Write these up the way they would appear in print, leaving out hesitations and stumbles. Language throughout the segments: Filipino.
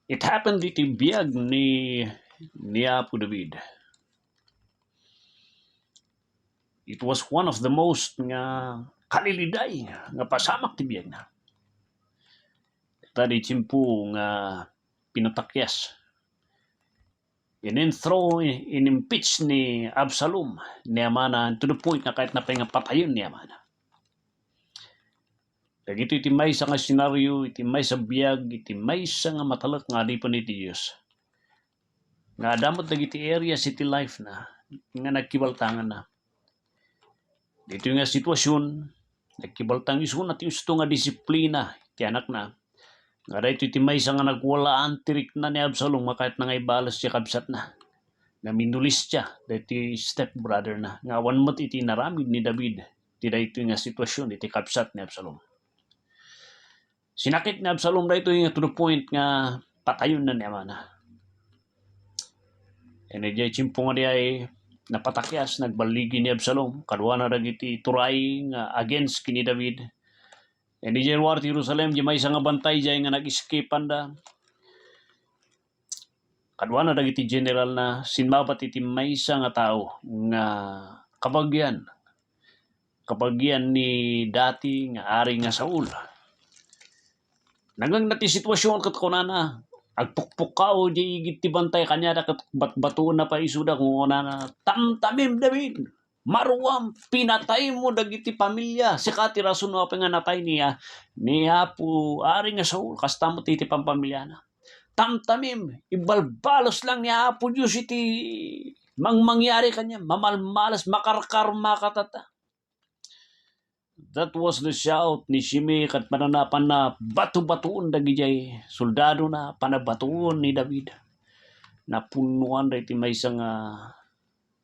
It happened iti biyag ni Apo David. It was one of the most nga kaliliday nga pasamak ti biyag na. Tadi timpu nga pinatakyas. In-throw, in-impeach ni Absalom ni Amana to the point na kahit na patayon ni Amana. Dagito iti may nga senaryo, iti may sa biyag, iti may nga matalak nga di pa ni Diyos. Nga damot dagiti area city life na nga nagkibaltangan na. Dito nga sitwasyon, nagkibaltang iso na gusto nga disiplina ti anak na. Nga dito iti may nga nagwalaan tirik na ni Absalom makahit na nga ibalas siya kabsat na. Nga minulis siya, dito step brother na. Nga wanmat iti naramid ni David, ti dito nga sitwasyon, iti kabsat ni Absalom. Sinakit ni Absalom dito nga to the point nga patayon na ni Amana. E nadya chimpo nga di ay napatakyas, nagbaligi ni Absalom, kadwa na dagiti turay nga against kini David. E di dyan war Jerusalem, di may nga bantay dyan nga nag-escape da. Kadwa na dagiti general na sinmabat iti may nga tao nga kabagyan ni dati nga ari nga Saul. Nagang nati sitwasyon kat kunana, agpukpukaw di igit ti bantay kanya da kat batbatuon na pa isuda kung kunana, tamtamim David, maruam, pinatay mo dagiti pamilya, sikati rason mo nga natay niya, ni Apo ari nga Saul, kastamot iti pampamilya na. Tamtamim, ibalbalos lang ni Apo Diyos iti mangyari kanya, mamalmalas, makarkarma katata. That was the shout ni Shimei kat pananapan na batu-batuon dagijay soldado na panabatuon ni David. Napunuan da iti may isang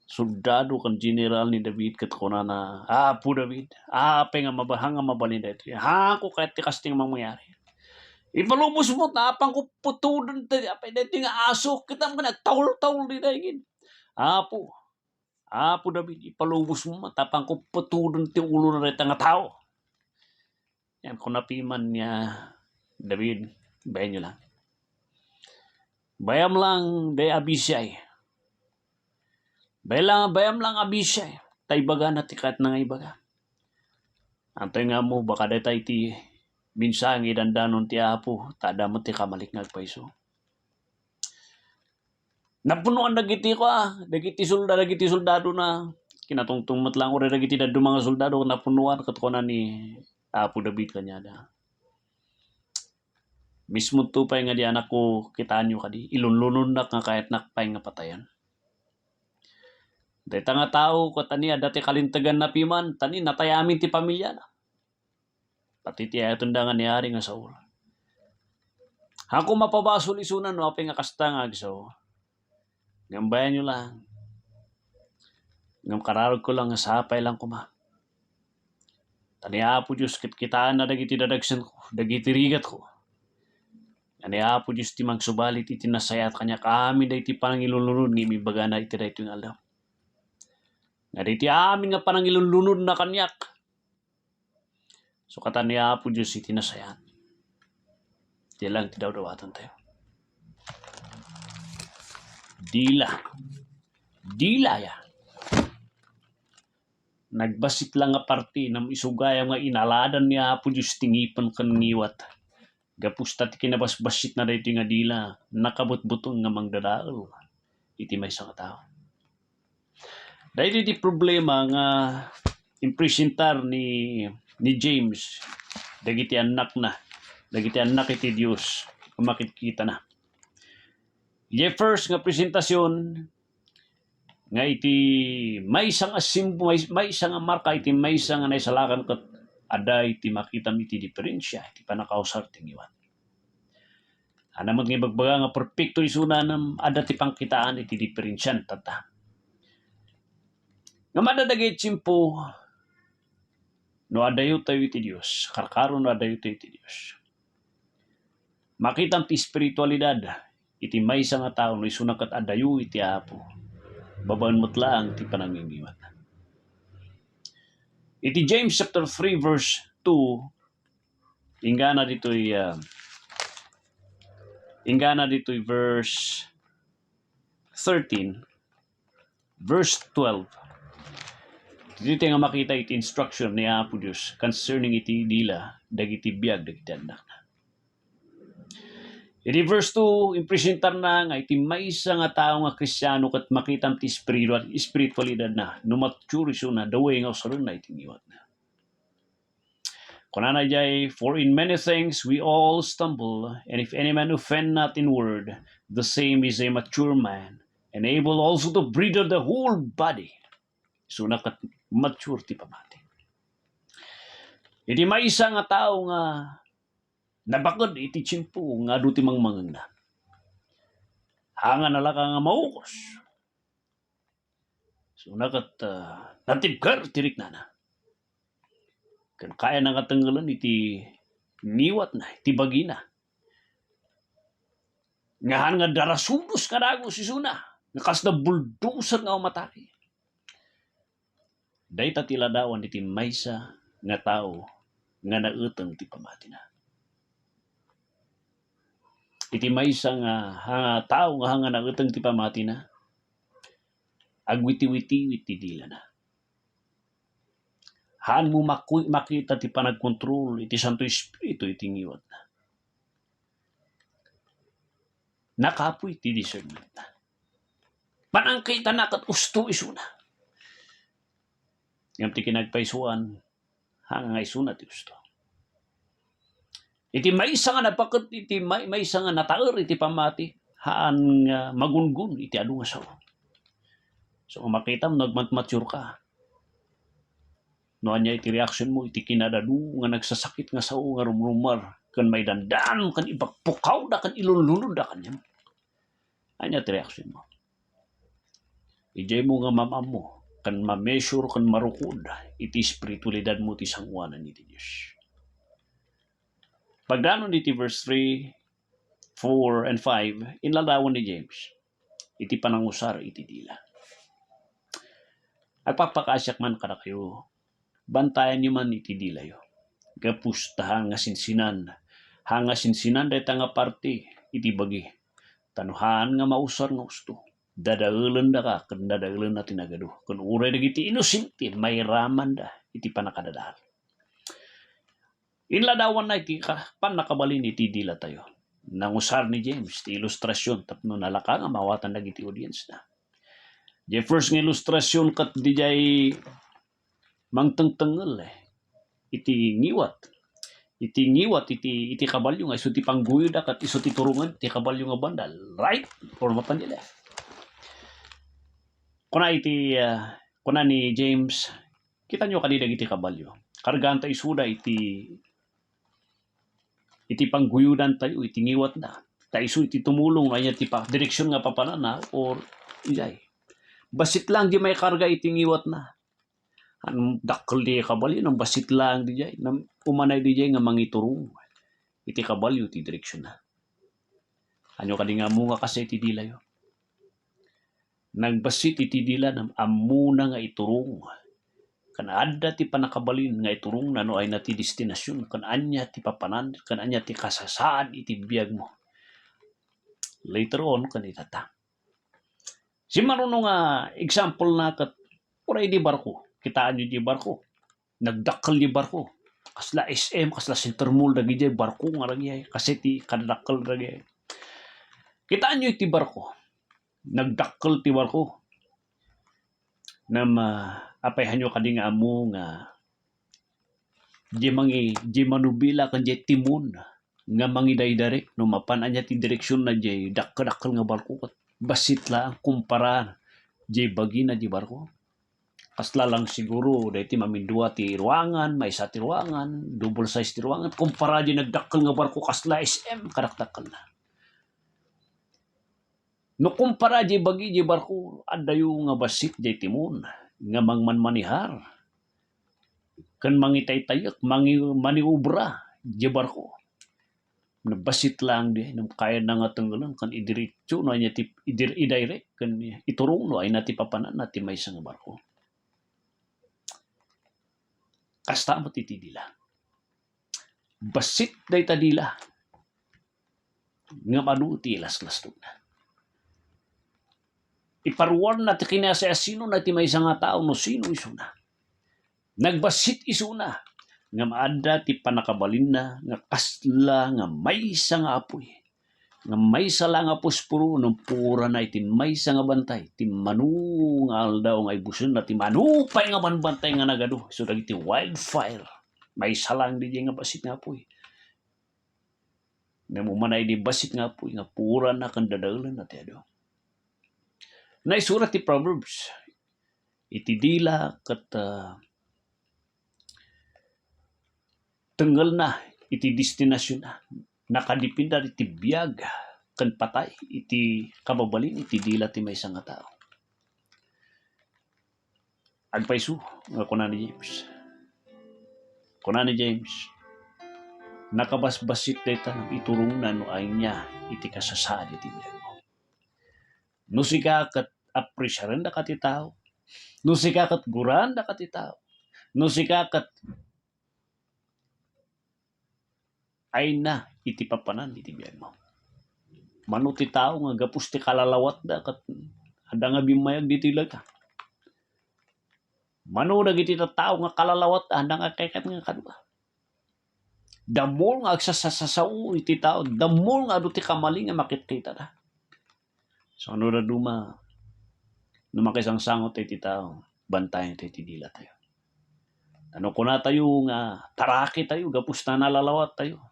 soldado kan general ni David kat kuna na Apo David, ape nga mabahang nga mabalin da ito. Hako kahit ti kasting mangyari. Ipalubos mo tapang ko putudon apay da ito nga aso kita mo na taul-taul di daigin. Apo David, ipalubos mo matapang ko patudon ti ulo na rita nga tao. Yan, kung napiman niya David, bayan nyo lang. Bayam lang de Abishai. Bayam lang Abishai. Taybaga na tikat na nga ibaga. Antay nga mo, baka detay ti minsang idandanon ti Apo, tada mo ti kamalik ngagpaiso. Napunuan dagiti ko dagiti soldado na kinatungtungmat lang ore dagiti dadto mga soldado napunuan ket kuna ni Apo David kanya da. Mismo tupay nga di anak ko kitaan nyo kadi ilunlunod nak nga kahit nakpay nga patayan. Dayta nga tao ko tani dati kalintagan na piman tani natayamin ti pamilya na. Pati ti ayatun da nga ni Ari nga Saul. Hako mapabasol isunan no apay nga kasta nga agsaw. Gambayan nyo lang. Ngam kararog ko lang, sapay lang ko ma. Taniya po Diyos, kitaan na dagiti dadagsan ko, dagiti rigat ko. Taniya po Diyos, ti magsubalit, iti nasayat kanya, kami da iti panangilununod, ni mibaga na iti da ito yung alam. Nga da iti amin nga panangilununod na kanyak. So kataniya po Diyos, iti nasayat. Di lang, ti daw-dawatan tayo. Dila ya. Nagbasit lang nga parti nam isugaya nga inaladan niya Apo Diyos tingipan kan ngiwat. Gapusta ti kinabasbasit na dito nga dila nakabutbutong nga mangdadaol. Iti may nga tao. Dahil iti problema nga impresentar ni James dagiti anak iti Diyos kumakita na. Ye first nga presentasyon nga iti may isang marka iti may isang naisalakan ket ada iti makita iti diferensya iti panakausar tingiwan. Anamot nga bagbaga nga perpekto isuna nam ada ti pangkitaan iti diferensyan tata. Nga madadagay tsimpo no adayo tayo iti Dios, karkaro no adayo tayo iti Dios. Makita ti spiritualidad iti maysa nga tao no isuna ket adayo iti Apo. Babaan mo't lang ti panangingiwan. Iti James chapter 3 verse 2 ingana dito'y Ingana dito verse 13, verse 12. Dito nga makita iti instruction ni Apo Diyos concerning iti dila, dagiti biyag, dagiti anak. Iti verse 2, impresentar na nga iti maysa nga tao nga Kristyano kat makitam ti spiritualidad na, no mature iso na, daway nga usaron na itingiwat na. Kunana jay, for in many things we all stumble, and if any man offend not in word, the same is a mature man, and able also to bridle the whole body. So nakat mature ti pamati. Iti maysa nga tao nga nabakod iti tsimpo nga adu ti mangmangan na. Hanga na laka nga maukos. So nakat natibkar tirik na. Kan kaya na nga tanggalan iti niwat na, iti bagina. Ngahan nga darasudos ka dago si Suna. Nakas na bulldozer nga umatake. Dahita tiladawan iti maysa nga tao nga nautang ti pamati na. Iti maysa nga tao nga hanga nautang ti pamati na. Agwiti-witi ti dila na. Haan mo makita ti panagkontrol iti Santo Espiritu iti ngiwat na. Nakapoy ti discernment na. Panangkita na kat usto iso na. Yung ti kinagpaisuan, hanga iso na ti usto. Iti maysa nga napakat, iti maysa nga nataer iti pamati, haan nga magungun iti adu nga sao. So makita mo, nagmature ka. No anya iti reaction mo, iti kinadadu nga nagsasakit nga sao nga rumrumar, kan may dandan, kan ibagpukaw da, kan ilunlunod da kanya. Anya iti reaction mo. Ijay mo nga mamam mo, kan ma-measure, kan marukod, iti spiritualidad mo ti sangwanan iti Diyos. Pagdanon iti verse 3, 4, and 5, inlalawan ni James, iti panangusar iti dila. Agpapakasyak man kada kayo, bantayan nyo man iti dila yo. Gapusta hanga sinsinan dahil nga party iti bagi. Tanuhan nga mausar nga gusto. Dadaulan da ka, kan dadaulan na tinagado. Kan uray na iti inusinti, may raman da, iti panakadadal. Inladawan na iti panakabalin iti dila tayo. Nangusar ni James, ti ilustrasyon, tapno nalaka nga mawatan na iti audience na. Di first nga ilustrasyon kat di jay mangtengtengel iti ngiwat. Iti ngiwat, iti kabalyo nga, iso ti pangguyod kat iso ti turungan, iti kabalyo nga bandal. Right or mapan di left. Kuna ni James, kita nyo kanina iti kabalyo. Kargaan tayo isuda iti pangguyudan tayo, iti ngiwat na. Tayo iti tumulong, ay iti pa, direksyon nga papanana, or ijay. Basit lang di may karga iti ngiwat na. Anong dakkel di kabalyo, nang basit lang di jay. Umanay di jay nga mangiturong. Iti kabalyo, iti direksyon na. Anyo ka di nga mo nga kasi iti dila yo. Nagbasit iti dila ng amuna nga iturong. Kan adda ti panakabalin nga iturong na no ay na ti destinasyon. Kan anya ti papanan, kan anya ti kasasaan iti biyag mo. Later on, kan itata. Si maruno nga example na kat uray di barko. Kitaan nyo di barko. Nagdakkel di barko. Kasla SM, kasla Centermall dagi di barko nga lagi. Kasi ti kadakkel lagi. Kitaan nyo iti barko. Nagdakkel ti barko. Apayhan nyo kadi nga amo nga di manubila kan di timon nga mangidaydarek no mapan anya ti direksyon na di dakkel nga barko kat basit lang kumpara di bagi na di barko. Kasla lang siguro dahiti mamindua ti ruangan, may isa ti ruangan, double size ti ruangan, kumpara di nagdakkel nga barko kasla SM kadakdakkel na. No kumpara di bagi di barko, adayo nga basit di timon, nga mangmanmanihar. Kan mangitay-tayak, maniubra di barko. Nabasit lang di, nang kaya na nga tanggalan, kan idiretso, no ay idirect, kan iturong, no ay nati papanan, nati may isang barko. Kasta mo titidila. Basit day tadila. nga maduti las-las na. Iparuwan na ti kinasa sino na ti may nga tao no sino iso na. Nagbasit iso na. Nga maada ti panakabalin na nga kasla nga maysa nga apoy. Nga maysa lang nga puspuro ng pura na iti maysa nga bantay. Ti manu nga aldaw nga ibuson na ti manupay nga manbantay nga nagado. So dagiti wildfire. Maysa lang di nga basit nga apoy. Nga mumanay di basit nga apoy nga pura na kan dadaulan na ti ado. Naisurat ti Proverbs. Iti dila kat tenggal na iti destinasyon na. Nakadipinda iti biyag kan patay iti kababalin iti dila ti maysa nga tao. Agpaisu nga kuna ni James. Kuna ni James. Nakabasbasit data iturong na no ay niya iti kasasadi ti biyag mo. No sika kat appresyaran da kati tao. No sika kat guran da kati tao. No sika kat ay na iti papanan iti biyag mo. Mano ti tao nga gapus ti kalalawat da kat ada nga bimayag diti laga. Mano dagiti tao nga kalalawat da ada nga kekat nga kadua. Damol nga agsasasasao iti tao, damol nga adu ti kamali nga makitkita da. So ano na duma numakisangsangot iti tao, bantayan iti dila tayo. Ano kuna tayo nga taraki tayo, gapus na nalalawat tayo.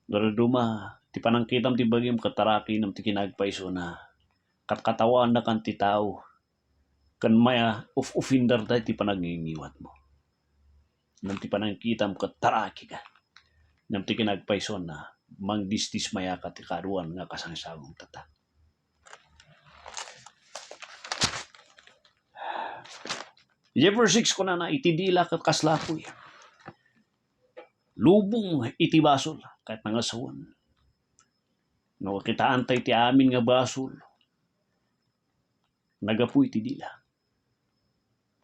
Duma ti panangkitam ti bagim kataraki nam ti kinagpaiso na katkatawan na kan ti tao kan maya of-offender tayo ti panangingiwat mo. Nam ti panangkitam kataraki ka. Nam ti kinagpaiso na mangdistis maya ka ti karuan nga kasangsagong tata. Verse 6 ko na itidila kat kaslapoy. Lubong iti basol kahit nangasawan. No kita antay ti amin nga basol. Nagapuy ti dila.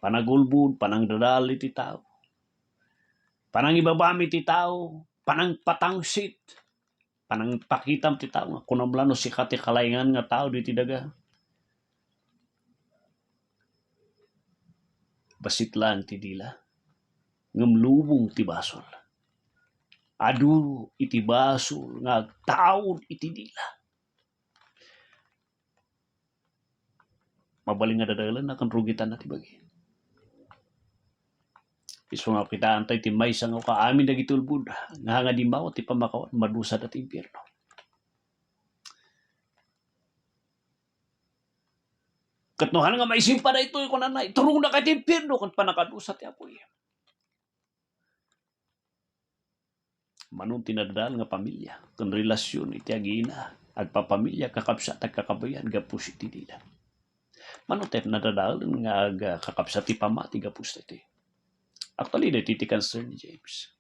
Panagulbud, panangdadal iti tao. Panangibabami ti tao, panangpatangsit. Panangpakitam ti tao nga kunamlano si kati kalaingan nga tao diti daga. Basit lang ti dila. Ngamlubong ti basol. Adu iti basol nga taon iti dila. Mabaling nga dadalan na kan rugitan na ti bagi. Iso nga kita antay ti maysa nga kaamin dagiti ulbud nga di mao ti pamakawan madusa dati impierno. Katnuhan nga maisimpa na ito ko na iturong na kay ti impierno kan panakadusa ti apoy. Manong tinadal nga pamilya kan relasyon iti agina agpapamilya kakabsat at kakabayan gapus iti dila. Manong tayo nadadal nga kakabsat ti pamati gapus iti. Actually, dito iti concern ni James.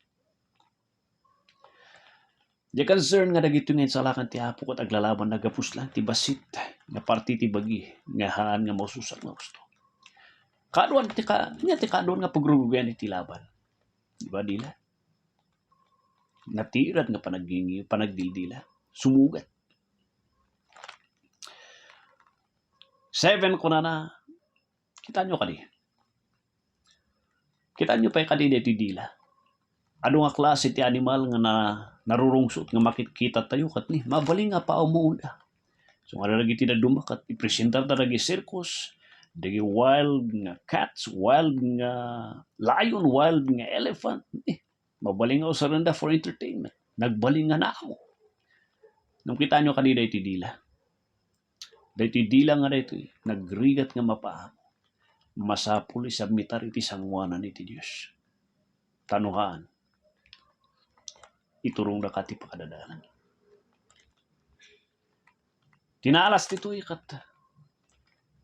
Di concern nga dagito ngayon sa lakan ti apo kat aglalaban na gapus lang ti basit nga parti ti bagi nga haan nga maususak na gusto. Kaduan ti kaduan nga pagrurugan iti laban. Di ba dila? Natirat nga panagdidila. Sumugat. 7 ko na kita nyo kadi. Kita nyo pa kadi dito dila. Ano nga klase ti animal nga narurungsot nga makikita tayo kat ni mabaling nga pa umuunda. So nga lagi ti dumakat ipresentar lagi circus, dagi wild nga cats, wild nga lion, wild nga elephant. Mabaling nga usaranda for entertainment. Nagbaling nga na ako. Nung kita nyo kanina iti dila. Dito dila nga dito, nagrigat nga mapaamo. Masapul isabmitar iti sangwanan iti Diyos. Tanuhaan. Iturong na kati pakadadalan. Tinalas dito ikat.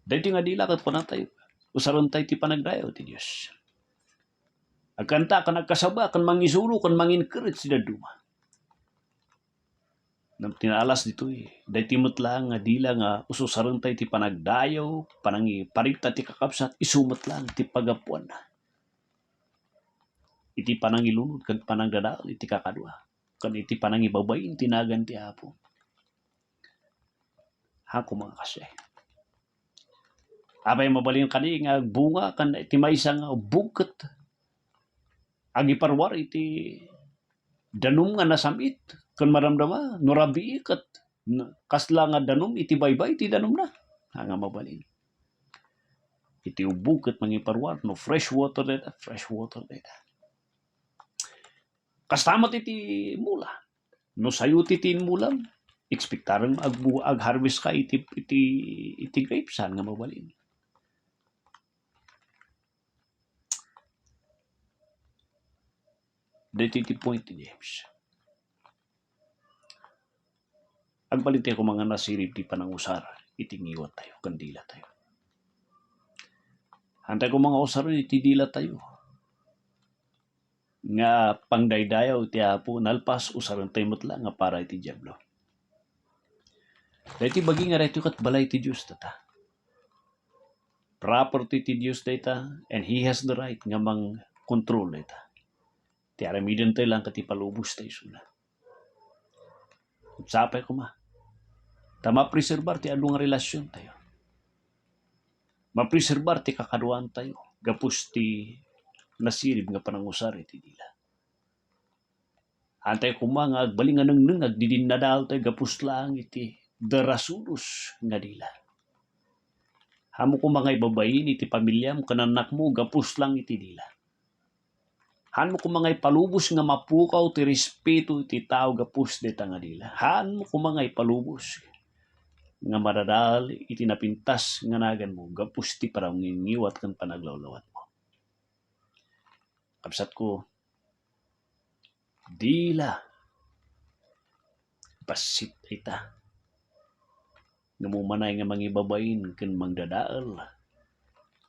Dito nga dila kat panatay. Usaron tayo ti panagdayo ti Diyos. Agkanta kan nagkasaba, kan mangisuro, kan manginkirit si daduma. Nang tinalas dito dahil timot lang nga dila nga ususaran tayo ti panagdayo, parigta ti kakabsat, isumot lang ti pagapuan na. Iti panangilunod, kan panangdadal, iti kakadwa. Kan iti panangibabayin, tinagan ti apo. Hako mga kasi. Apay mabalin kani nga bunga kan iti maysa nga buket. Agi parwar iti danum nga nasamit. Kan maramdama nurabi kat kasla nga danum iti baybay iti danum na. Nga mabalin. Iti buket mangiparwar no fresh water data. Kastamat iti mula. No sayut iti mulam, ekspektaran ag harvest ka iti grapes nga mabalin. Dito iti point ni James. Agbalin tayo kung mga nasirip ti panangusar, itingiwat tayo, kandila tayo. Hantay ko mga usar iti dila tayo. Nga pangdaydayaw ti apo nalpas usaran tayo matla nga para iti diablo. Dahil bagi nga rito kat balay ti Diyos tata. Property ti Diyos data and He has the right nga mang control data. Ti aramidan tayo lang kati palubos tayo suna. Sapay ko ma. Tama preserbar ti adung relasyon tayo. Mapreserbar ti kakaduan tayo. Gapos ti nasirib nga panangusar iti dila. Antay kumanga agbaling nga nang agdidinadal tayo gapos lang iti darasulus nga dila. Hamo kumanga ibabayin iti pamilyam kananak mo gapos lang iti dila. Han mo kumanga ipalubos nga mapukaw ti respeto iti tao gapos deta nga dila. Han mo kumanga ipalubos nga maradal iti napintas nga nagan mo gapos ti parang ngingiwat kan panaglawlawat mo. Kapsat ko, dila pasit ita nga mumanay nga mangibabain ken mangdadaal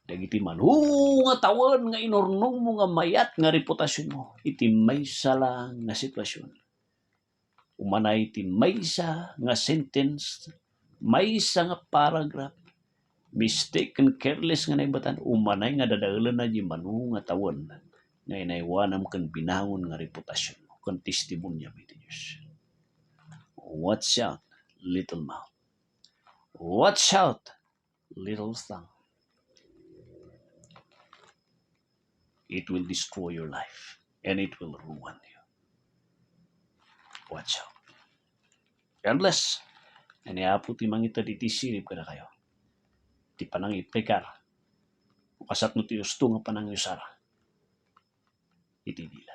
dagiti nga tawon nga inurnong mo nga mayat nga reputasyon mo iti maysa lang nga sitwasyon umanay iti maysa nga sentence maysa nga paragraph mistake and careless nga naibatan umanay nga dadaalan na di nga tawon nga inaiwanam kan binangon nga reputasyon mo kan testimonya mo iti Diyos. Watch out, little mouth. Watch out, little tongue. It will destroy your life and it will ruin you. Watch out. God bless. Aniapo ti mangita di tisirip ka na kayo. Ti panang ipekar. Kasat no ti usto nga panang yusara. Iti dila.